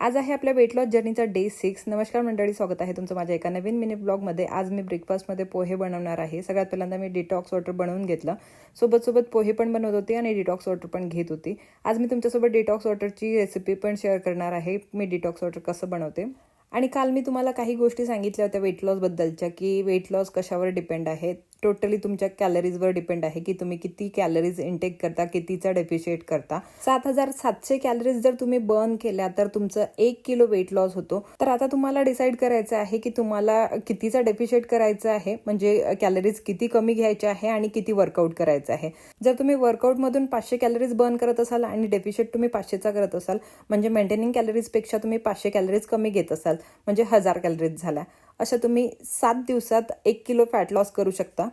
आज आहे आपल्या वेट लॉस जर्नीचा डे 6। नमस्कार मंडळी, स्वागत आहे तुमचं माझ्या एका नवीन मिनी ब्लॉगमध्ये। आज मी ब्रेकफास्टमध्ये पोहे बनवणार आहे। सगळ्यात पहिल्यांदा मी डिटॉक्स वॉटर बनवून घेतलं, सोबत पोहे पण बनवत होते आणि डिटॉक्स वॉटर पण घेत होती। आज मी तुमच्यासोबत डिटॉक्स वॉटरची रेसिपी पण शेअर करणार आहे, मी डिटॉक्स वॉटर कसं बनवते। आणि काल मी तुम्हाला काही गोष्टी सांगितल्या होत्या वेट लॉस बद्दलच्या, की वेट लॉस कशावर डिपेंड आहे। टोटली तुमच्या कॅलरीजवर डिपेंड आहे की तुम्ही किती कॅलरीज इंटेक करता, कितीचा डेफिशिएट करता। 7700 कॅलरीज जर तुम्ही बर्न केल्या तर तुमचं 1 किलो वेट लॉस होतो। तर आता तुम्हाला डिसाईड करायचं आहे की तुम्हाला कितीचा डेफिशिएट करायचा आहे, म्हणजे कॅलरीज किती कमी घ्यायचे आहे आणि किती वर्कआउट करायचं आहे। जर तुम्ही वर्कआउटमधून 500 कॅलरीज बर्न करत असाल आणि डेफिशिएट तुम्ही 500चा करत असाल, म्हणजे मेंटेनिंग कॅलरीजपेक्षा तुम्ही 500 कॅलरीज कमी घेत असाल, म्हणजे 1000 कॅलरीज झाल्या। अशा तुम्ही 7 दिवसात 1 किलो फॅट लॉस करू शकता।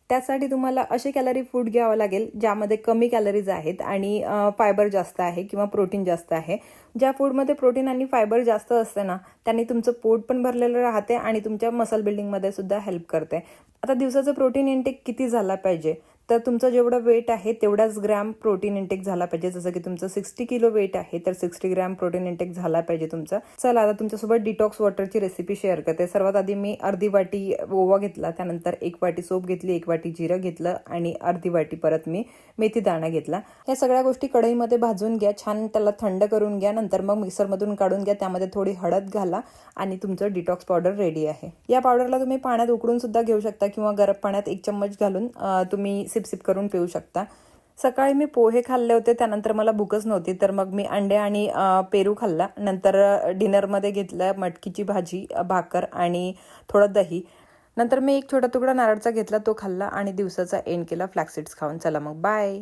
त्यासाठी तुम्हाला असे कॅलरी फूड घ्यावं लागेल ज्यामध्ये कमी कॅलरीज आहेत आणि फायबर जास्त आहे किंवा प्रोटीन जास्त आहे। ज्या फूडमध्ये प्रोटीन आणि फायबर जास्त असते ना, त्यांनी तुमचं पोट पण भरलेलं राहते आणि तुमच्या मसल बिल्डिंगमध्ये सुद्धा हेल्प करते। आता दिवसाचं प्रोटीन इंटेक किती झाला पाहिजे, तर तुमचं जेवढं वेट आहे तेवढाच ग्रॅम प्रोटीन इंटेक झाला पाहिजे। जसं की तुमचं 60 किलो वेट आहे तर 60 ग्रॅम प्रोटीन इंटेक झाला पाहिजे तुमचा। चला आता तुमच्यासोबत डिटॉक्स वॉटरची रेसिपी शेअर करते। सर्वात आधी मी अर्धी वाटी ओवा घेतला, त्यानंतर 1 वाटी सोप घेतली, 1 वाटी जिरं घेतलं आणि अर्धी वाटी परत मी मेथी दाणा घेतला। या सगळ्या गोष्टी कढईमध्ये भाजून घ्या, छान त्याला थंड करून घ्या। नंतर मग मिक्सरमधून काढून घ्या, त्यामध्ये थोडी हळद घाला आणि तुमचं डिटॉक्स पावडर रेडी आहे। या पावडरला तुम्ही पाण्यात उकळून सुद्धा घेऊ शकता किंवा गरम पाण्यात 1 चम्मच घालून तुम्ही सिप करून पिऊ शकता। सकाळी मी पोहे खाल्ले होते, त्यानंतर मला भूकच नव्हती, तर मग मी अंडे आणि पेरू खाल्ला। नंतर डिनरमध्ये घेतलं मटकीची भाजी, भाकर आणि थोडं दही। नंतर मी एक छोटा तुकडा नारळाचा घेतला, तो खाल्ला आणि दिवसाचा एंड केला फ्लॅक्स सीड्स खाऊन। चला मग बाय।